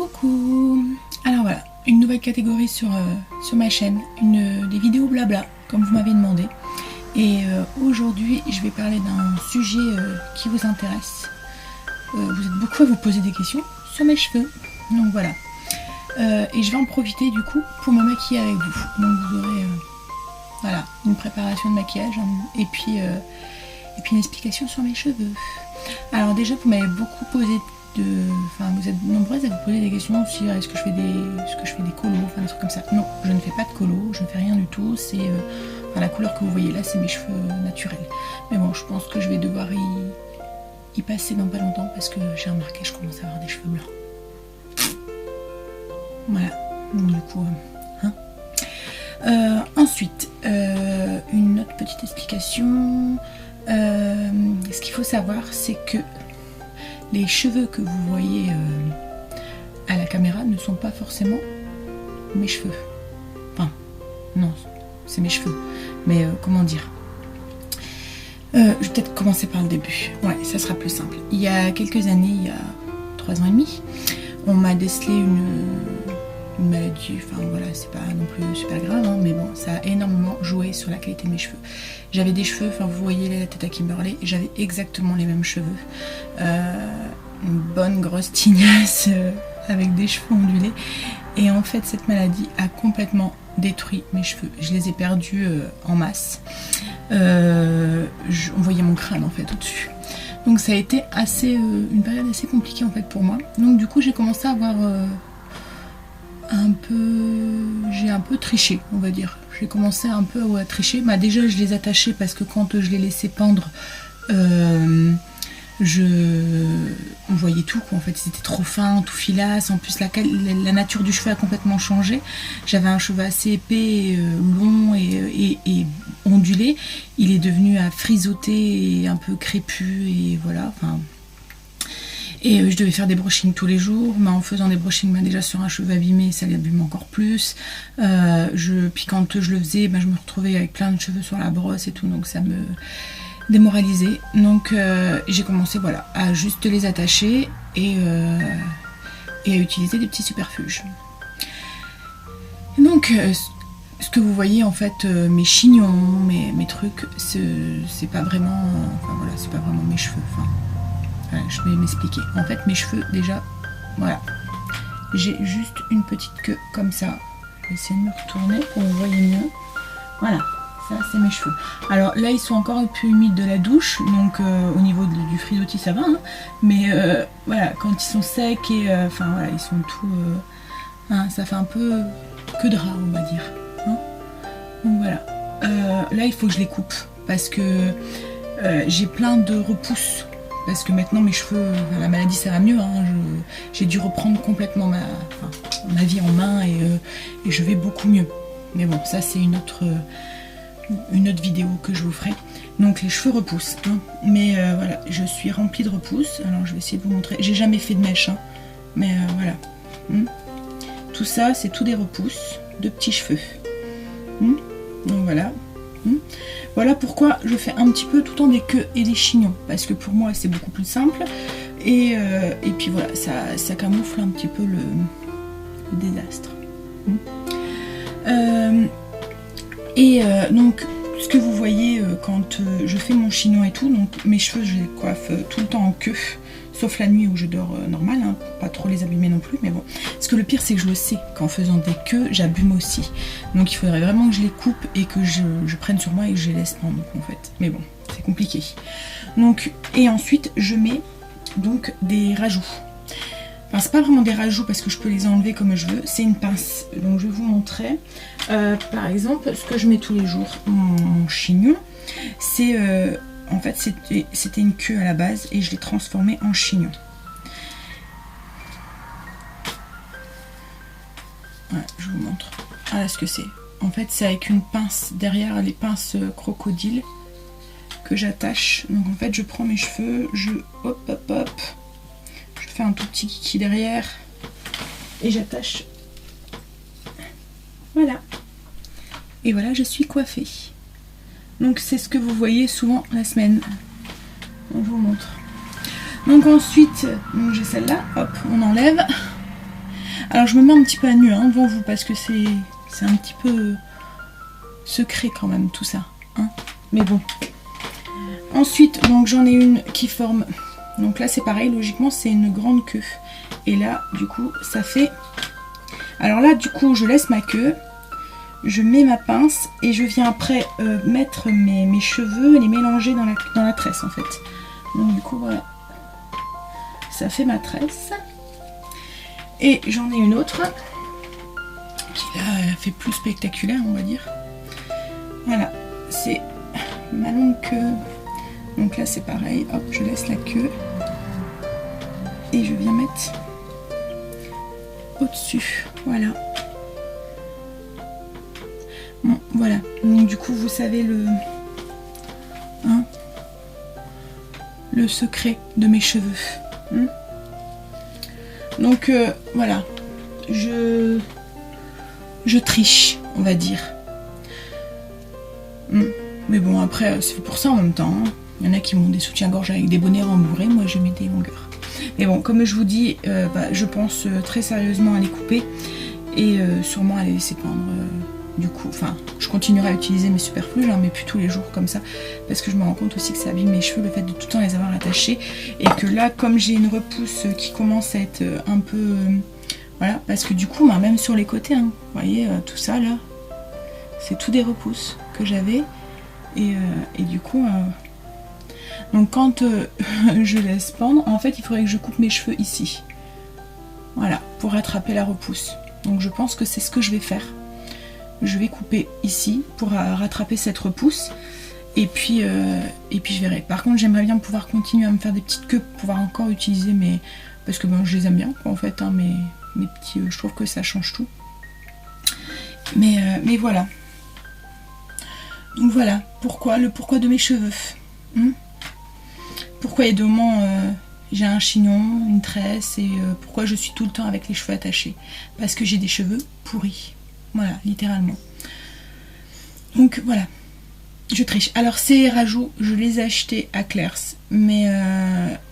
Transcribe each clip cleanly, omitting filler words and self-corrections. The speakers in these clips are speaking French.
Coucou. Alors voilà, une nouvelle catégorie sur ma chaîne, des vidéos blabla, comme vous m'avez demandé. Et aujourd'hui, je vais parler d'un sujet qui vous intéresse. Vous êtes beaucoup à vous poser des questions sur mes cheveux. Donc voilà. Et je vais en profiter du coup pour me maquiller avec vous. Donc vous aurez voilà, une préparation de maquillage et puis une explication sur mes cheveux. Alors déjà, vous m'avez beaucoup posé vous êtes nombreuses à vous poser des questions sur est-ce que je fais des colos, enfin des trucs comme ça. Non, je ne fais pas de colos, je ne fais rien du tout. C'est la couleur que vous voyez là, c'est mes cheveux naturels. Mais bon, je pense que je vais devoir y passer dans pas longtemps parce que j'ai remarqué que je commence à avoir des cheveux blancs. Voilà, donc du coup, ensuite, une autre petite explication. Ce qu'il faut savoir, c'est que les cheveux que vous voyez à la caméra ne sont pas forcément mes cheveux. Enfin, non, c'est mes cheveux. Mais comment dire, je vais peut-être commencer par le début. Ouais, ça sera plus simple. Il y a quelques années, il y a 3 ans et demi, on m'a décelé une maladie. Enfin voilà, c'est pas non plus super grave, hein, mais bon, ça a énormément joué sur la qualité de mes cheveux. J'avais des cheveux, enfin vous voyez la tête à Kimberley, j'avais exactement les mêmes cheveux. Une bonne grosse tignasse avec des cheveux ondulés. Et en fait, cette maladie a complètement détruit mes cheveux. Je les ai perdus en masse. On voyait mon crâne en fait au-dessus. Donc ça a été une période assez compliquée en fait pour moi. Donc du coup, j'ai commencé à avoir j'ai un peu triché, on va dire. J'ai commencé un peu à tricher. Bah, déjà, je les attachais parce que quand je les laissais pendre, on voyait tout, quoi. En fait, c'était trop fin, tout filasse. En plus, la nature du cheveu a complètement changé. J'avais un cheveu assez épais, long et ondulé. Il est devenu à frisoter et un peu crépu et voilà. Enfin. Et je devais faire des brushings tous les jours, mais en faisant des brushings déjà sur un cheveu abîmé, ça l'abîme encore plus. Puis quand je le faisais, je me retrouvais avec plein de cheveux sur la brosse et tout, donc ça me démoralisait. Donc j'ai commencé à juste les attacher et à utiliser des petits superfuges. Donc ce que vous voyez en fait, mes chignons, mes trucs, c'est pas vraiment, c'est pas vraiment mes cheveux. Voilà, je vais m'expliquer. En fait, mes cheveux, déjà, voilà. J'ai juste une petite queue comme ça. Je vais essayer de me retourner pour que vous voyez mieux. Voilà, ça, c'est mes cheveux. Alors là, ils sont encore un peu humides de la douche. Donc, au niveau du frisottis, ça va. Hein, mais voilà, quand ils sont secs et... voilà, ils sont tout... ça fait un peu que drap, on va dire. Hein, donc voilà. Là, il faut que je les coupe. Parce que j'ai plein de repousses. Parce que maintenant mes cheveux, la maladie ça va mieux, hein, j'ai dû reprendre complètement ma vie en main et je vais beaucoup mieux. Mais bon, ça c'est une autre vidéo que je vous ferai. Donc les cheveux repoussent, hein, mais voilà, je suis remplie de repousses. Alors je vais essayer de vous montrer. J'ai jamais fait de mèche, hein, mais voilà. Tout ça c'est tout des repousses de petits cheveux. Donc voilà. Voilà pourquoi je fais un petit peu tout le temps des queues et des chignons, parce que pour moi c'est beaucoup plus simple et puis voilà, ça camoufle un petit peu le désastre. Donc ce que vous voyez quand je fais mon chignon et tout, donc mes cheveux je les coiffe tout le temps en queue, sauf la nuit où je dors normal, hein, pas trop les abîmer non plus, mais bon. Parce que le pire c'est que je le sais qu'en faisant des queues, j'abîme aussi. Donc il faudrait vraiment que je les coupe et que je prenne sur moi et que je les laisse pendre en fait. Mais bon, c'est compliqué. Donc, et ensuite je mets donc des rajouts. Enfin c'est pas vraiment des rajouts parce que je peux les enlever comme je veux, c'est une pince. Donc je vais vous montrer. Par exemple, ce que je mets tous les jours, mon chignon, c'est... en fait, c'était une queue à la base et je l'ai transformée en chignon. Voilà, je vous montre. Voilà ce que c'est. En fait, c'est avec une pince derrière, les pinces crocodile que j'attache. Donc en fait, je prends mes cheveux, je fais un tout petit kiki derrière et j'attache. Voilà. Et voilà, je suis coiffée. Donc c'est ce que vous voyez souvent la semaine. Donc, je vous montre. Donc ensuite, j'ai celle-là, hop, on enlève. Alors je me mets un petit peu à nu devant vous parce que c'est un petit peu secret quand même tout ça. Hein, mais bon. Ensuite, donc j'en ai une qui forme. Donc là c'est pareil, logiquement c'est une grande queue. Et là du coup ça fait... Alors là du coup je laisse ma queue. Je mets ma pince et je viens après mettre mes cheveux et les mélanger dans la tresse en fait. Donc du coup voilà. Ça fait ma tresse. Et j'en ai une autre qui là fait plus spectaculaire on va dire. Voilà, c'est ma longue queue. Donc là c'est pareil, hop, je laisse la queue. Et je viens mettre au-dessus. Voilà. Bon, voilà. Donc du coup vous savez le secret de mes cheveux. Donc voilà. Je triche, on va dire. Mais bon, après, c'est fait pour ça en même temps. Il y en a qui m'ont des soutiens-gorge avec des bonnets rembourrés. Moi, je mets des longueurs. Mais bon, comme je vous dis, je pense très sérieusement à les couper. Et sûrement à les laisser pendre. Du coup, enfin, je continuerai à utiliser mes superflus. J'en mets plus tous les jours comme ça. Parce que je me rends compte aussi que ça abîme mes cheveux, le fait de tout le temps les avoir attachés. Et que là, comme j'ai une repousse qui commence à être un peu... voilà, parce que du coup, même sur les côtés, vous voyez, tout ça là, c'est tout des repousses que j'avais. Et du coup, donc quand je laisse pendre, en fait, il faudrait que je coupe mes cheveux ici. Voilà, pour rattraper la repousse. Donc je pense que c'est ce que je vais faire. Je vais couper ici pour rattraper cette repousse. Et puis je verrai. Par contre, j'aimerais bien pouvoir continuer à me faire des petites queues pour pouvoir encore utiliser mes... Parce que bon, je les aime bien, quoi, en fait, mes petits... je trouve que ça change tout. Mais voilà. Donc voilà, le pourquoi de mes cheveux. Pourquoi il y a des moments j'ai un chignon, une tresse, et pourquoi je suis tout le temps avec les cheveux attachés. Parce que j'ai des cheveux pourris. Voilà, littéralement. Donc voilà, je triche. Alors ces rajouts, je les ai achetés à Claire's, mais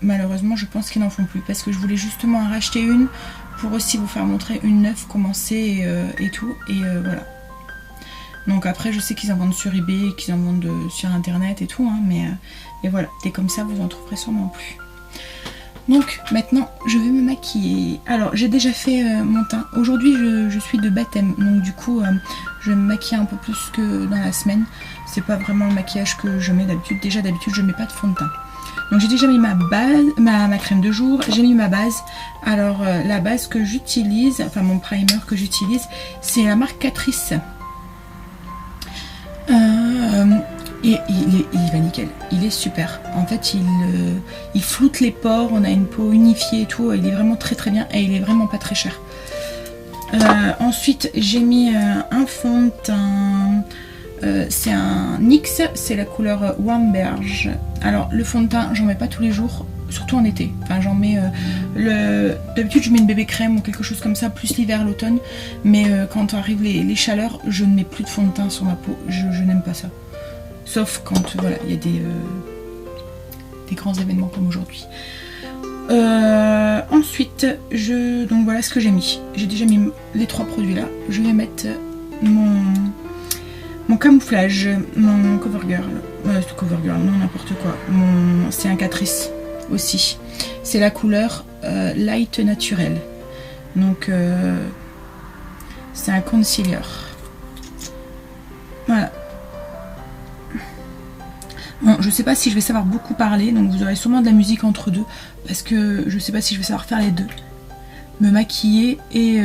malheureusement je pense qu'ils n'en font plus. Parce que je voulais justement en racheter une pour aussi vous faire montrer une neuve, comment c'est et tout. Et voilà. Donc après je sais qu'ils en vendent sur eBay, qu'ils en vendent sur internet et tout, mais voilà, dès comme ça vous en trouverez sûrement plus. Donc maintenant je vais me maquiller. Alors j'ai déjà fait mon teint. Aujourd'hui je suis de baptême, donc du coup je vais me maquiller un peu plus que dans la semaine. C'est pas vraiment le maquillage que je mets d'habitude. Déjà d'habitude je mets pas de fond de teint. Donc j'ai déjà mis ma base, ma crème de jour, j'ai mis ma base. Alors la base que j'utilise, enfin mon primer que j'utilise, c'est la marque Catrice. Et il va nickel, il est super. En fait il floute les pores, on a une peau unifiée et tout, il est vraiment très très bien et il est vraiment pas très cher. Ensuite j'ai mis un fond de teint, c'est un NYX, c'est la couleur Wamberge. Alors le fond de teint j'en mets pas tous les jours, surtout en été. Enfin j'en mets, d'habitude je mets une bébé crème ou quelque chose comme ça, plus l'hiver, l'automne. Mais quand arrivent les chaleurs, je ne mets plus de fond de teint sur ma peau, je n'aime pas ça. Sauf quand voilà, il y a des grands événements comme aujourd'hui. Ensuite, donc voilà ce que j'ai mis. J'ai déjà mis les 3 produits là. Je vais mettre mon camouflage, mon CoverGirl. CoverGirl, non n'importe quoi. C'est un Catrice aussi. C'est la couleur Light Naturel. Donc c'est un concealer. Voilà. Bon, je sais pas si je vais savoir beaucoup parler, donc vous aurez sûrement de la musique entre deux, parce que je sais pas si je vais savoir faire les deux. Me maquiller et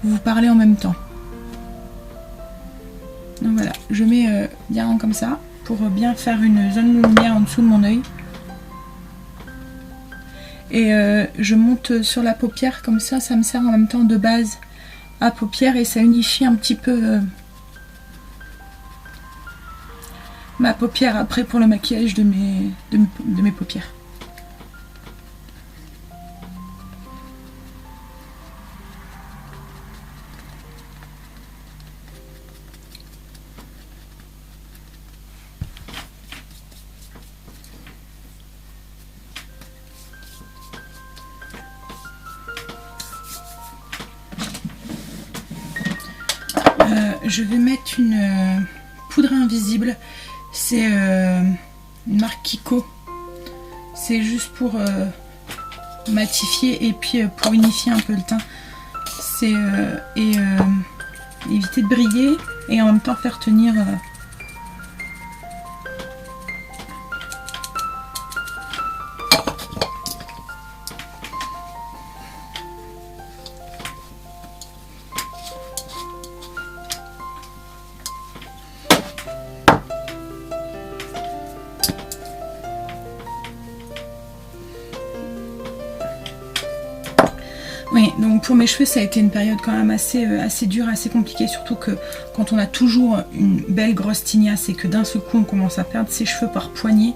vous parler en même temps. Donc voilà, je mets bien comme ça, pour bien faire une zone de lumière en dessous de mon œil. Et je monte sur la paupière, comme ça, ça me sert en même temps de base à paupière et ça unifie un petit peu... ma paupière après pour le maquillage de mes paupières. Je vais mettre une poudre invisible. C'est une marque Kiko. C'est juste pour matifier et puis pour unifier un peu le teint. C'est éviter de briller et en même temps faire tenir. Oui, donc pour mes cheveux, ça a été une période quand même assez dure, assez compliquée, surtout que quand on a toujours une belle grosse tignasse et que d'un seul coup on commence à perdre ses cheveux par poignée,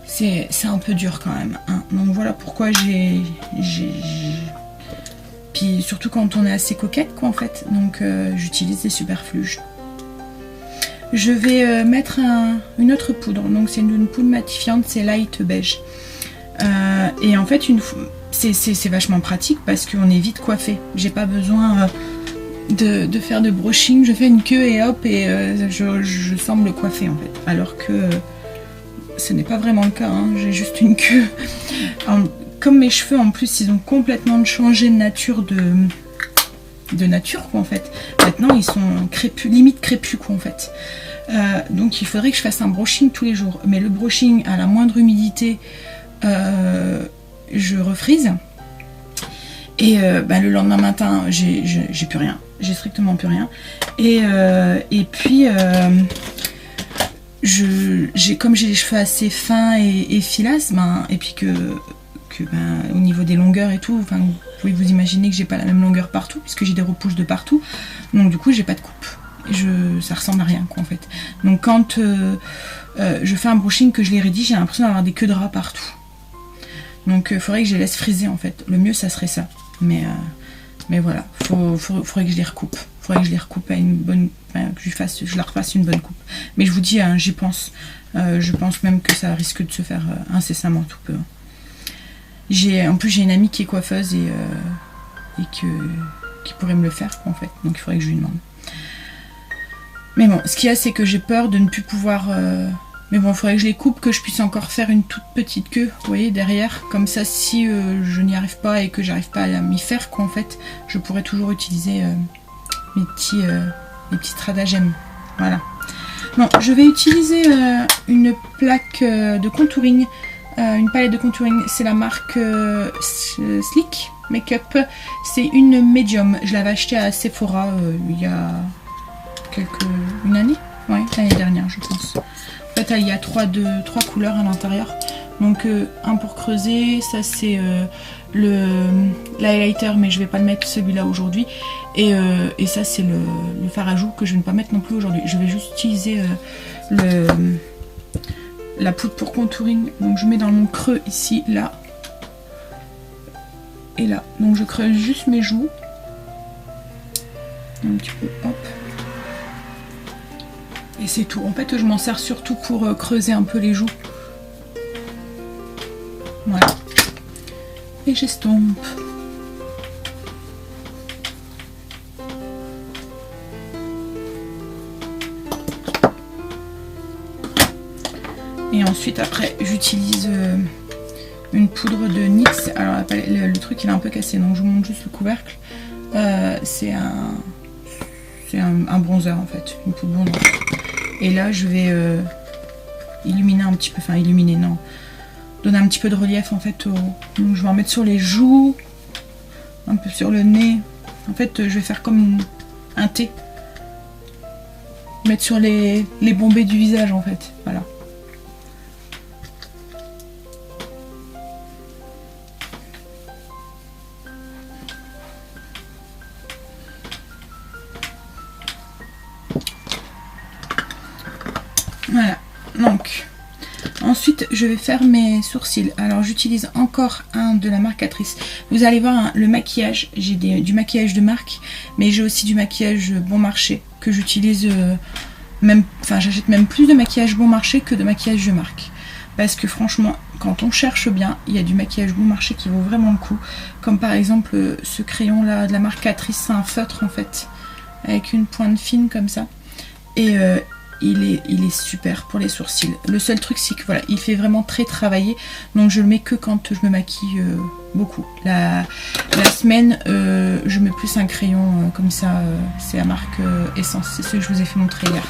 c'est un peu dur quand même. Hein. Donc voilà pourquoi Puis surtout quand on est assez coquette, quoi, en fait. Donc j'utilise des superfluges. Je vais mettre une autre poudre, donc c'est une poudre matifiante, c'est light beige. Et en fait, c'est vachement pratique parce qu'on est vite coiffé. J'ai pas besoin de faire de brushing, je fais une queue et hop, et je semble coiffée en fait. Alors que ce n'est pas vraiment le cas, hein. J'ai juste une queue. Comme mes cheveux en plus, ils ont complètement changé de nature nature quoi en fait. Maintenant ils sont crépus, limite crépus quoi en fait. Donc il faudrait que je fasse un brushing tous les jours. Mais le brushing à la moindre humidité, je refrise. Et le lendemain matin, j'ai plus rien. J'ai strictement plus rien. Et puis comme j'ai les cheveux assez fins et filasses, et puis que au niveau des longueurs et tout, enfin, vous pouvez vous imaginer que j'ai pas la même longueur partout, puisque j'ai des repousses de partout. Donc du coup, j'ai pas de coupe. Ça ressemble à rien quoi en fait. Donc quand je fais un brushing que je les rédige, j'ai l'impression d'avoir des queues de rat partout. Donc il faudrait que je les laisse friser en fait. Le mieux ça serait ça. Mais voilà, faudrait que je les recoupe. Faudrait que je les recoupe à une bonne. Enfin, que je leur fasse une bonne coupe. Mais je vous dis, hein, j'y pense. Je pense même que ça risque de se faire incessamment tout peu. En plus j'ai une amie qui est coiffeuse et qui pourrait me le faire en fait. Donc il faudrait que je lui demande. Mais bon, ce qu'il y a, c'est que j'ai peur de ne plus pouvoir... Mais bon, il faudrait que je les coupe, que je puisse encore faire une toute petite queue, vous voyez, derrière. Comme ça, si je n'y arrive pas et que j'arrive pas à m'y faire, quoi, en fait, je pourrais toujours utiliser mes petits stratagèmes. Voilà. Bon, je vais utiliser une plaque de contouring, une palette de contouring. C'est la marque Sleek Makeup. C'est une médium. Je l'avais achetée à Sephora il y a... une année, ouais, l'année dernière je pense. En fait il y a trois couleurs à l'intérieur, donc un pour creuser, ça c'est l'highlighter, mais je vais pas le mettre celui-là aujourd'hui, et ça c'est le fard à joues que je ne vais pas mettre non plus aujourd'hui. Je vais juste utiliser la poudre pour contouring, donc je mets dans mon creux ici, là et là, donc je creuse juste mes joues un petit peu, hop. Et c'est tout. En fait, je m'en sers surtout pour creuser un peu les joues. Voilà. Et j'estompe. Et ensuite, après, j'utilise une poudre de NYX. Alors, le truc, il est un peu cassé, donc je vous montre juste le couvercle. C'est un bronzer, en fait. Une poudre bronzer. Et là, je vais illuminer un petit peu, enfin illuminer, non, donner un petit peu de relief en fait. Donc, je vais en mettre sur les joues, un peu sur le nez. En fait, je vais faire comme un T. Mettre sur les bombées du visage en fait, voilà. Voilà, donc ensuite je vais faire mes sourcils. Alors j'utilise encore un de la marque Catrice. Vous allez voir hein, le maquillage, j'ai du maquillage de marque, mais j'ai aussi du maquillage bon marché que j'utilise j'achète même plus de maquillage bon marché que de maquillage de marque. Parce que franchement, quand on cherche bien, il y a du maquillage bon marché qui vaut vraiment le coup. Comme par exemple ce crayon là de la marque Catrice, c'est un feutre en fait. avec une pointe fine comme ça. Et il est super pour les sourcils. Le seul truc, c'est que voilà, il fait vraiment très travaillé. Donc je le mets que quand je me maquille beaucoup. La semaine, je mets plus un crayon comme ça. C'est la marque Essence. C'est ce que je vous ai fait montrer hier.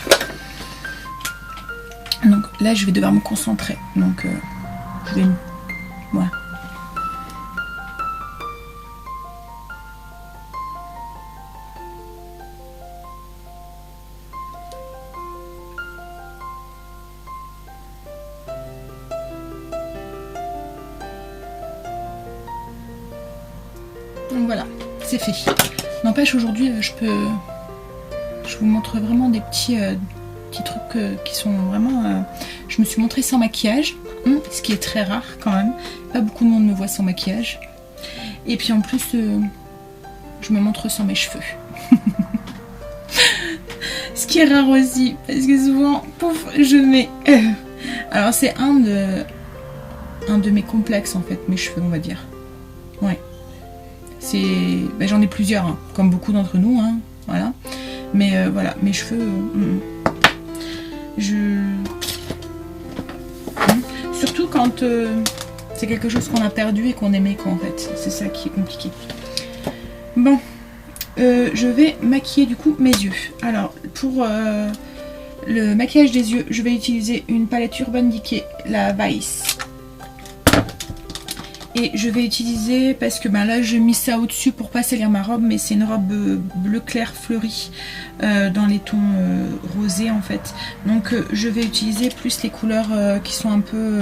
Donc là, je vais devoir me concentrer. Donc je vais... Voilà. Donc voilà, c'est fait. N'empêche, aujourd'hui, je vous montre vraiment des petits trucs qui sont vraiment... je me suis montrée sans maquillage, ce qui est très rare quand même. Pas beaucoup de monde me voit sans maquillage. Et puis en plus, je me montre sans mes cheveux. Ce qui est rare aussi, parce que souvent, pouf, je mets... Alors c'est un de mes complexes en fait, mes cheveux, on va dire. Ouais. Ben, j'en ai plusieurs, hein, comme beaucoup d'entre nous, hein, voilà. Mais voilà, mes cheveux, surtout quand c'est quelque chose qu'on a perdu et qu'on aimait, quoi, en fait. C'est ça qui est compliqué. Bon, je vais maquiller du coup mes yeux. Alors, pour le maquillage des yeux, je vais utiliser une palette Urban Decay, la Vice. Et je vais utiliser, parce que ben là j'ai mis ça au-dessus pour pas salir ma robe, mais c'est une robe bleu clair fleurie dans les tons rosés en fait. Donc je vais utiliser plus les couleurs qui sont un peu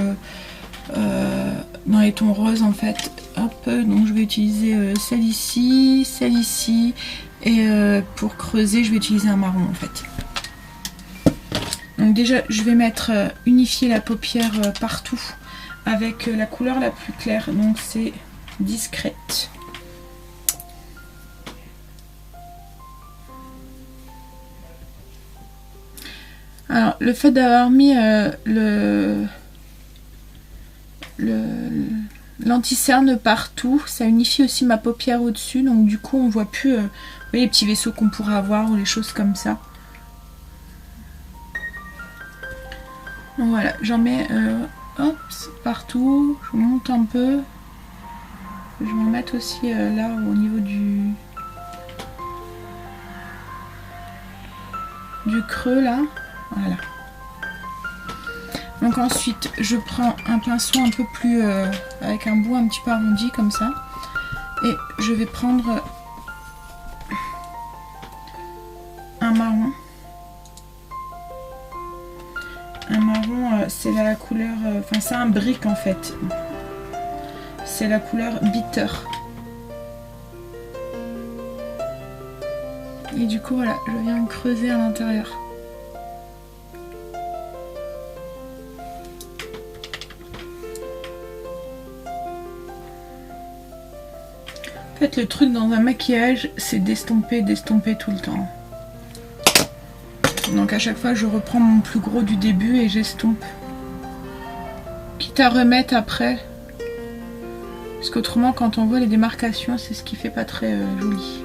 dans les tons roses en fait. Hop, donc je vais utiliser celle ici, et pour creuser je vais utiliser un marron en fait. Donc déjà je vais mettre unifier la paupière partout avec la couleur la plus claire, donc c'est discrète. Alors le fait d'avoir mis l'anti-cerne partout, ça unifie aussi ma paupière au-dessus, donc du coup on voit plus vous voyez, les petits vaisseaux qu'on pourrait avoir ou les choses comme ça. Donc voilà, j'en mets hop, partout, je monte un peu. Je vais en mettre aussi là au niveau du creux là. Voilà. Donc ensuite, je prends un pinceau un peu plus avec un bout un petit peu arrondi comme ça. Et je vais prendre un marron. Un marron, c'est la couleur, enfin c'est un brick en fait. C'est la couleur bitter. Et du coup voilà, je viens creuser à l'intérieur. En fait le truc dans un maquillage, c'est d'estomper tout le temps. Donc à chaque fois je reprends mon plus gros du début et j'estompe. Quitte à remettre après. Parce qu'autrement quand on voit les démarcations, c'est ce qui fait pas très joli.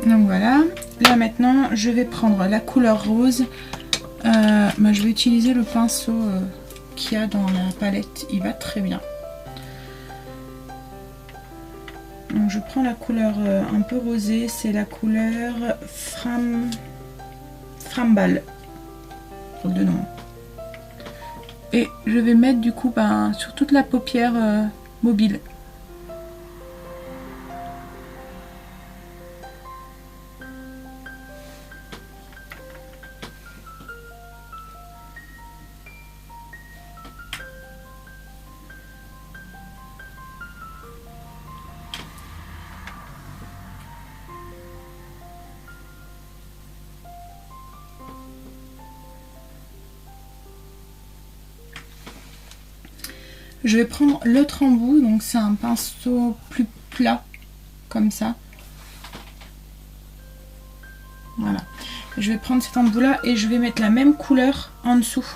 Donc voilà. Là maintenant je vais prendre la couleur rose. Je vais utiliser le pinceau qu'il y a dans la palette, il va très bien. Donc je prends la couleur un peu rosée, c'est la couleur Frambal, de nom. Et je vais mettre du coup sur toute la paupière mobile. Je vais prendre l'autre embout, donc c'est un pinceau plus plat, comme ça. Voilà. Je vais prendre cet embout là et je vais mettre la même couleur en dessous.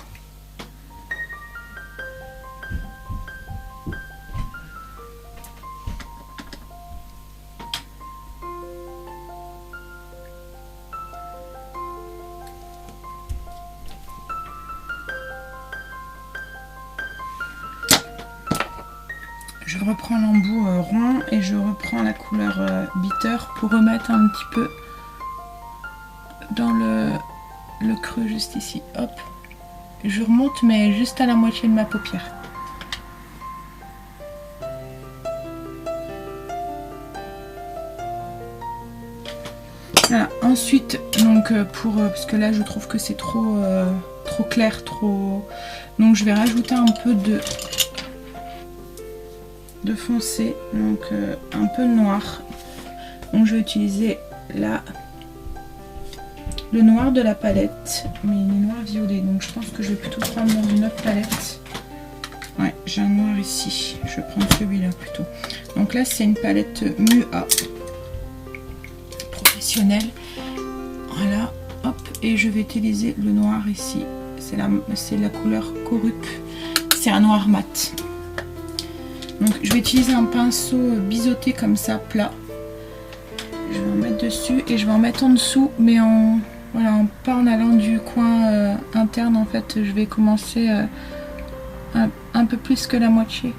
Je reprends l'embout rond et je reprends la couleur bitter pour remettre un petit peu dans le creux juste ici. Hop, je remonte mais juste à la moitié de ma paupière. Voilà. Ensuite, donc parce que là je trouve que c'est trop clair, donc je vais rajouter un peu de foncé, donc un peu noir. Donc je vais utiliser là le noir de la palette, mais il est noir violet, donc je pense que je vais plutôt prendre une autre palette. Ouais, j'ai un noir ici, je vais prendre celui-là plutôt. Donc là c'est une palette MUA professionnelle. Voilà, hop, et je vais utiliser le noir ici. C'est la couleur Corup, c'est un noir mat. Donc je vais utiliser un pinceau biseauté comme ça, plat. Je vais en mettre dessus et je vais en mettre en dessous, mais pas en allant du coin interne en fait. Je vais commencer un peu plus que la moitié.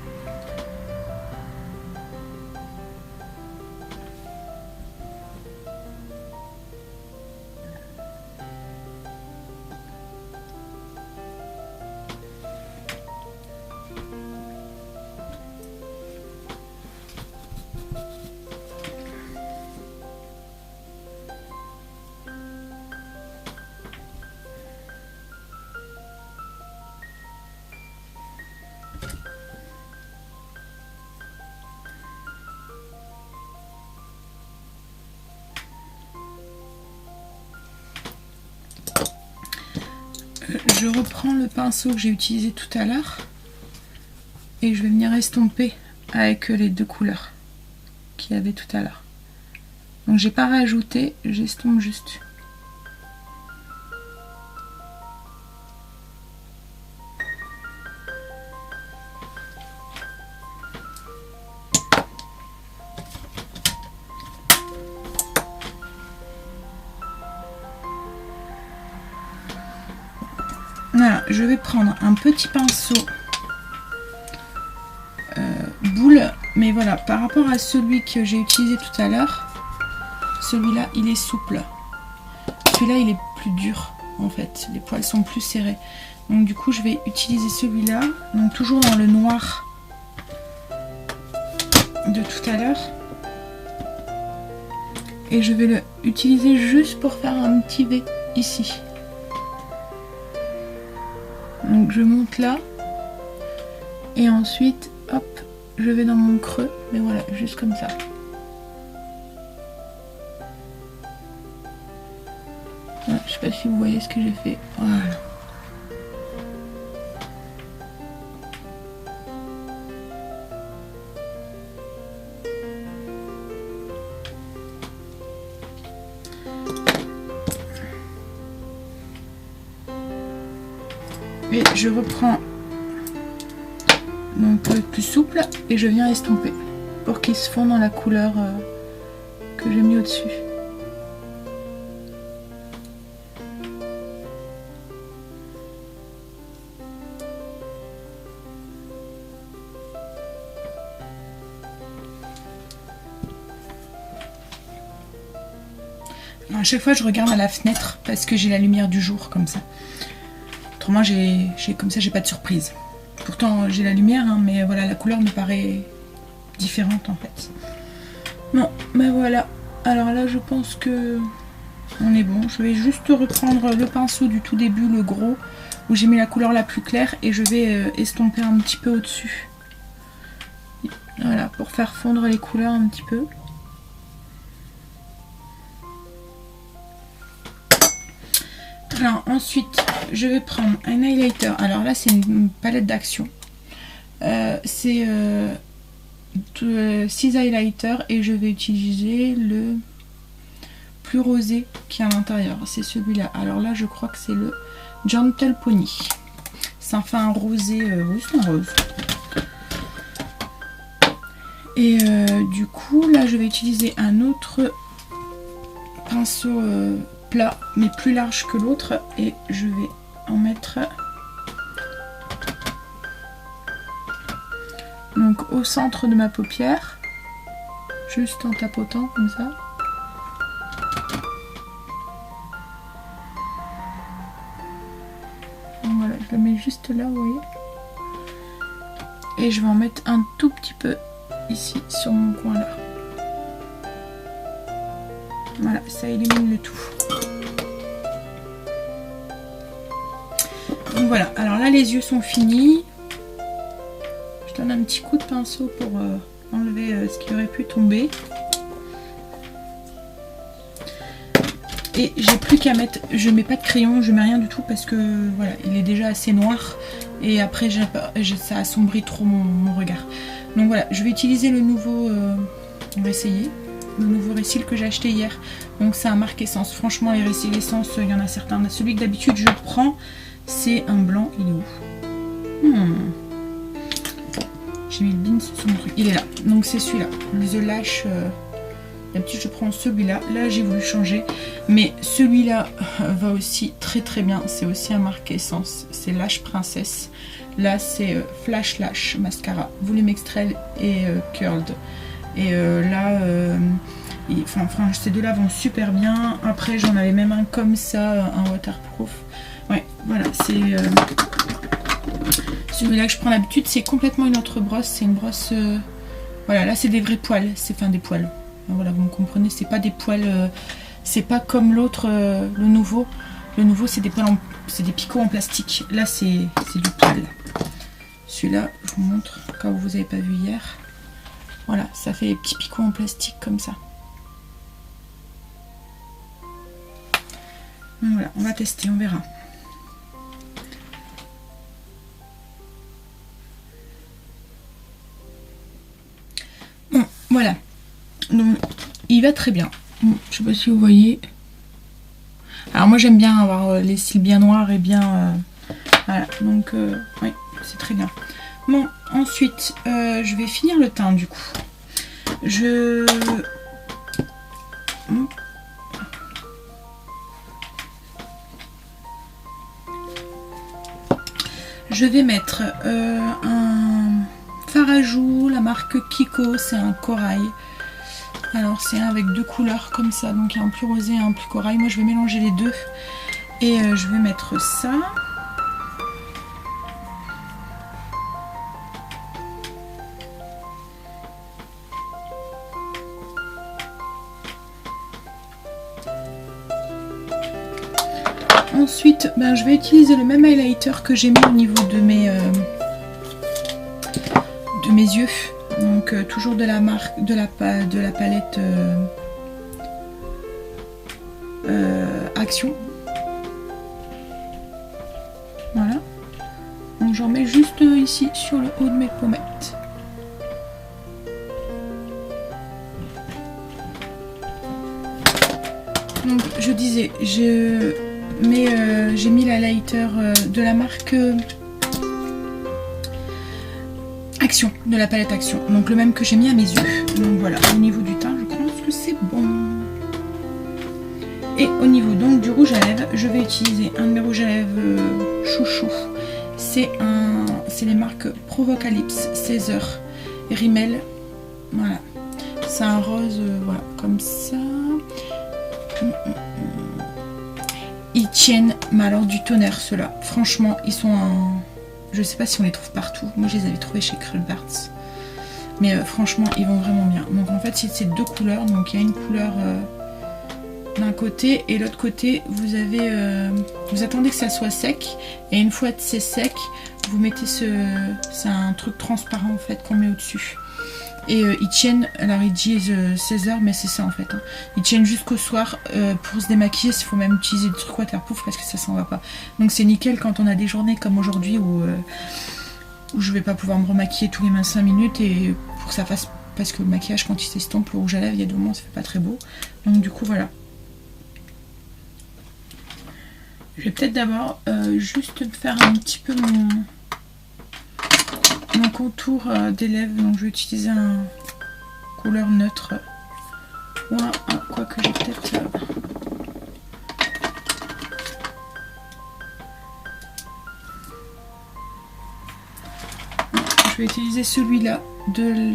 Je reprends le pinceau que j'ai utilisé tout à l'heure et je vais venir estomper avec les deux couleurs qu'il y avait tout à l'heure. Donc j'ai pas rajouté, j'estompe juste. Voilà, je vais prendre un petit pinceau boule, mais voilà, par rapport à celui que j'ai utilisé tout à l'heure, celui-là il est souple. Celui-là il est plus dur en fait, les poils sont plus serrés. Donc du coup je vais utiliser celui-là, donc toujours dans le noir de tout à l'heure. Et je vais le utiliser juste pour faire un petit V ici. Donc je monte là et ensuite hop, je vais dans mon creux, mais voilà, juste comme ça. Voilà, je sais pas si vous voyez ce que j'ai fait. Voilà. Et je reprends donc le plus souple et je viens estomper pour qu'il se fonde dans la couleur que j'ai mis au-dessus. À chaque fois je regarde à la fenêtre parce que j'ai la lumière du jour comme ça. Autrement comme ça j'ai pas de surprise. Pourtant j'ai la lumière hein, mais voilà, la couleur me paraît différente en fait. Non mais voilà, alors là je pense que on est bon. Je vais juste reprendre le pinceau du tout début, le gros, où j'ai mis la couleur la plus claire et je vais estomper un petit peu au-dessus. Voilà, pour faire fondre les couleurs un petit peu. Alors ensuite je vais prendre un highlighter. Alors là c'est une palette d'action. C'est 6 highlighters et je vais utiliser le plus rosé qui est à l'intérieur. C'est celui-là. Alors là, je crois que c'est le Gentle Pony. Ça fait un rosé, oui, c'est un rose. Et du coup, là, je vais utiliser un autre pinceau plat, mais plus large que l'autre. Et je vais en mettre donc au centre de ma paupière, juste en tapotant comme ça. Voilà, je le mets juste là, vous voyez. Et je vais en mettre un tout petit peu ici sur mon coin là. Voilà, ça élimine le tout. Donc voilà, alors là les yeux sont finis. Je donne un petit coup de pinceau pour enlever ce qui aurait pu tomber. Et j'ai plus qu'à mettre, je mets pas de crayon, je mets rien du tout parce que voilà, il est déjà assez noir. Et après ça assombrit trop mon regard. Donc voilà, je vais utiliser le nouveau, on va essayer, le nouveau Resil que j'ai acheté hier. Donc c'est un marque Essence. Franchement les Resil Essence, il y en a certains. Celui que d'habitude je prends, c'est un blanc. Il est où? J'ai mis le bin sur mon truc. Il est là. Donc c'est celui-là. The Lash. D'habitude je prends celui-là. Là j'ai voulu changer. Mais celui-là va aussi très très bien. C'est aussi un marque Essence. C'est Lash Princesse. Là c'est Flash Lash Mascara. Volume extrait et curled. Et là, enfin, ces deux-là vont super bien. Après j'en avais même un comme ça, un waterproof. Ouais, voilà, c'est celui-là que je prends d'habitude. C'est complètement une autre brosse. C'est une brosse... voilà, là c'est des vrais poils. C'est des poils. Voilà, vous me comprenez, c'est pas des poils... c'est pas comme l'autre, le nouveau. Le nouveau, c'est des poils c'est des picots en plastique. Là, c'est du poil. Celui-là, je vous montre, quand vous n'avez pas vu hier. Voilà, ça fait des petits picots en plastique comme ça. Donc voilà, on va tester, on verra. Bon, voilà. Donc, il va très bien. Je sais pas si vous voyez. Alors moi j'aime bien avoir les cils bien noirs et bien... voilà, donc oui, c'est très bien. Bon, ensuite, je vais finir le teint du coup. Je vais mettre un fard à joues, la marque Kiko, c'est un corail. Alors c'est un avec deux couleurs comme ça, donc il y a un plus rosé et un plus corail. Moi je vais mélanger les deux et je vais mettre ça. Ensuite, je vais utiliser le même highlighter que j'ai mis au niveau de mes yeux. Donc toujours de la marque, de la palette Action. Voilà. Donc j'en mets juste ici sur le haut de mes pommettes. Donc je disais, j'ai mis l'highlighter de la marque Action, de la palette Action. Donc le même que j'ai mis à mes yeux. Donc voilà, au niveau du teint, je pense que c'est bon. Et au niveau donc du rouge à lèvres, je vais utiliser un de mes rouges à lèvres chouchou. C'est les marques Provocalypse, César, Rimmel. Voilà. C'est un rose, voilà, comme ça. Ils tiennent, mais alors du tonnerre ceux-là. Franchement, ils sont en... Je sais pas si on les trouve partout. Moi, je les avais trouvés chez Krulbarts. Mais franchement, ils vont vraiment bien. Donc en fait, c'est deux couleurs. Donc il y a une couleur d'un côté et l'autre côté, vous avez... vous attendez que ça soit sec. Et une fois que c'est sec, vous mettez c'est un truc transparent en fait qu'on met au-dessus. Et ils tiennent, alors ils disent 16 heures, mais c'est ça en fait. Hein. Ils tiennent jusqu'au soir. Pour se démaquiller, il faut même utiliser des trucs waterproof parce que ça s'en va pas. Donc c'est nickel quand on a des journées comme aujourd'hui où je vais pas pouvoir me remaquiller tous les 5 minutes et pour que ça fasse... Parce que le maquillage, quand il s'estompe, le rouge à lèvres, il y a des moments, ça fait pas très beau. Donc du coup, voilà. Je vais peut-être d'abord juste faire un petit peu mon contour des lèvres. Donc je vais utiliser un couleur neutre. Ou quoi que j'ai peut-être... je vais utiliser celui-là.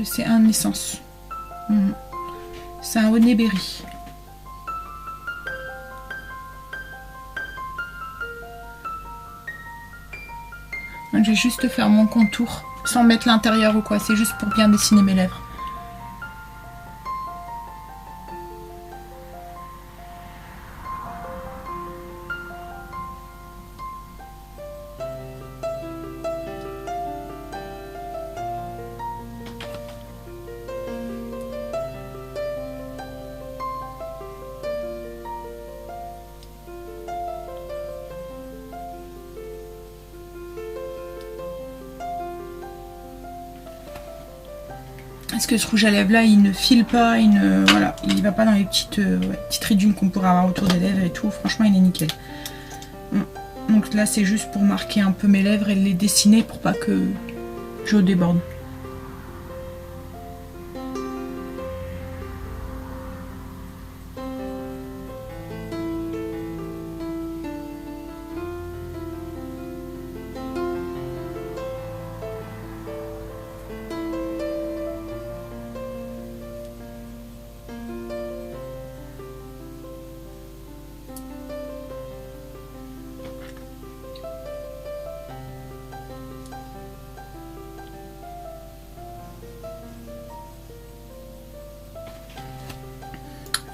C'est un essence. C'est un Honey Berry. Donc, je vais juste faire mon contour sans mettre l'intérieur ou quoi. C'est juste pour bien dessiner mes lèvres. Parce que ce rouge à lèvres là, il ne file pas, voilà, il va pas dans les petites ridules qu'on pourrait avoir autour des lèvres et tout. Franchement, il est nickel. Donc là, c'est juste pour marquer un peu mes lèvres et les dessiner pour pas que je déborde.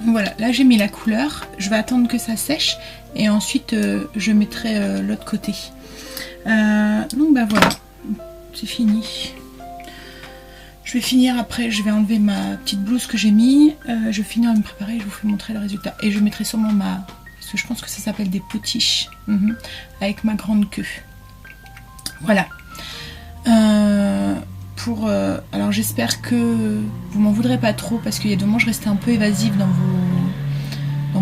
Voilà, là j'ai mis la couleur, je vais attendre que ça sèche et ensuite je mettrai l'autre côté. Donc bah voilà, c'est fini. Je vais finir après, je vais enlever ma petite blouse que j'ai mis, je vais finir de me préparer et je vous fais montrer le résultat. Et je mettrai sûrement parce que je pense que ça s'appelle des potiches, avec ma grande queue. Voilà. Alors j'espère que vous m'en voudrez pas trop parce qu'il y a des moments je restais un peu évasive dans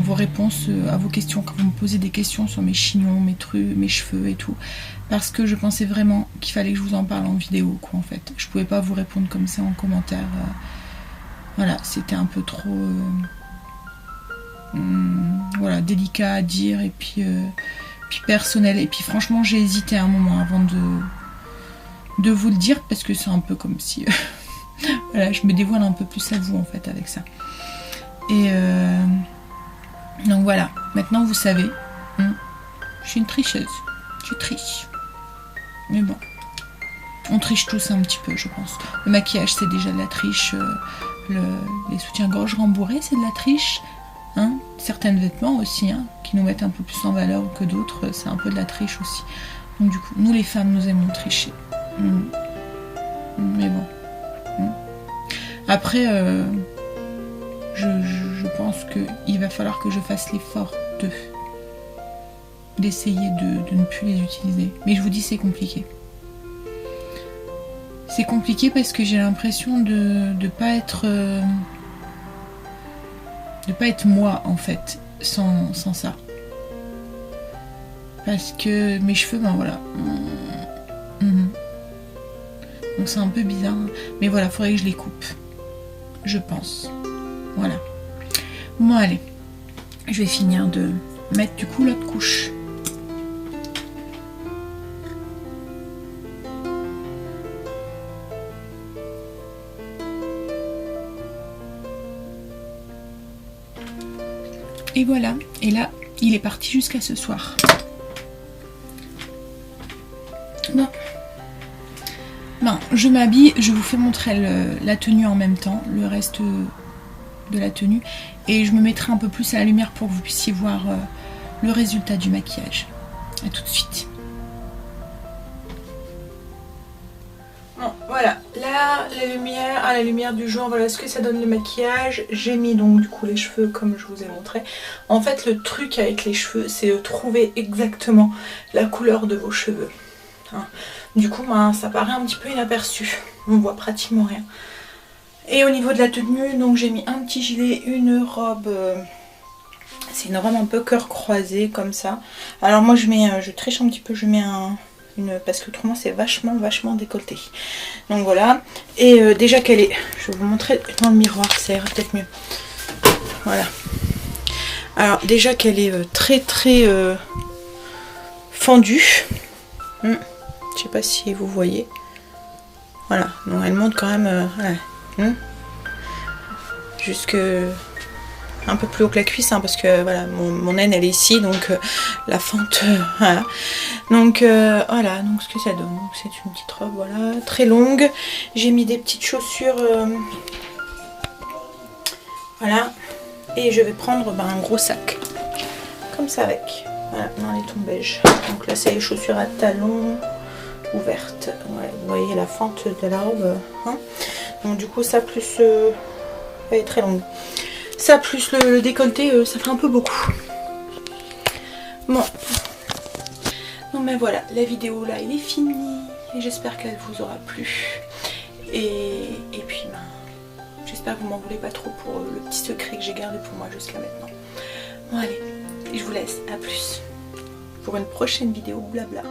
vos réponses à vos questions quand vous me posez des questions sur mes chignons, mes trucs, mes cheveux et tout, parce que je pensais vraiment qu'il fallait que je vous en parle en vidéo quoi en fait. Je pouvais pas vous répondre comme ça en commentaire. Voilà, c'était un peu trop voilà, délicat à dire et puis personnel. Et puis franchement j'ai hésité un moment avant de vous le dire parce que c'est un peu comme si voilà, je me dévoile un peu plus à vous en fait avec ça. Et donc voilà, maintenant vous savez, je suis une tricheuse, je triche. Mais bon, on triche tous un petit peu je pense. Le maquillage c'est déjà de la triche, les soutiens-gorge rembourrés c'est de la triche. Certains vêtements aussi qui nous mettent un peu plus en valeur que d'autres, c'est un peu de la triche aussi. Donc du coup, nous les femmes nous aimons tricher. Mais bon. Après, je pense qu'il va falloir que je fasse l'effort d'essayer de ne plus les utiliser. Mais je vous dis, c'est compliqué. C'est compliqué parce que j'ai l'impression de pas être moi en fait sans ça. Parce que mes cheveux, ben voilà. Donc c'est un peu bizarre. Mais voilà, il faudrait que je les coupe. Je pense. Voilà. Bon allez. Je vais finir de mettre du coup l'autre couche. Et voilà. Et là, il est parti jusqu'à ce soir. Bon. Ben, je m'habille, je vous fais montrer la tenue en même temps, le reste de la tenue. Et je me mettrai un peu plus à la lumière pour que vous puissiez voir le résultat du maquillage. A tout de suite. Bon, voilà, là, à la lumière du jour, voilà ce que ça donne le maquillage. J'ai mis donc du coup les cheveux comme je vous ai montré. En fait, le truc avec les cheveux, c'est de trouver exactement la couleur de vos cheveux. Du coup, ben, ça paraît un petit peu inaperçu. On voit pratiquement rien. Et au niveau de la tenue, donc j'ai mis un petit gilet, une robe C'est une robe un peu cœur croisé comme ça. Alors moi je triche un petit peu, je mets parce que autrement c'est vachement décolleté. Donc voilà. Et déjà qu'elle est, je vais vous montrer dans le miroir, ça ira peut-être mieux. Voilà. Alors déjà qu'elle est très fendue. Je sais pas si vous voyez. Voilà. Donc elle monte quand même jusque un peu plus haut que la cuisse, hein, parce que voilà, mon aine elle est ici, donc la fente, voilà. Donc voilà, donc ce que ça donne. Donc c'est une petite robe, voilà, très longue. J'ai mis des petites chaussures, voilà. Et je vais prendre un gros sac, comme ça avec. Voilà, dans les tons beige. Donc là c'est les chaussures à talons ouvertes. Ouais, vous voyez la fente de la robe, hein. Donc du coup ça plus, elle est très longue. Ça plus le décolleté, ça fait un peu beaucoup. Bon. Donc ben voilà, la vidéo là, elle est finie. Et j'espère qu'elle vous aura plu. Et puis j'espère que vous m'en voulez pas trop pour le petit secret que j'ai gardé pour moi jusqu'à maintenant. Bon allez, je vous laisse, à plus. Pour une prochaine vidéo blabla.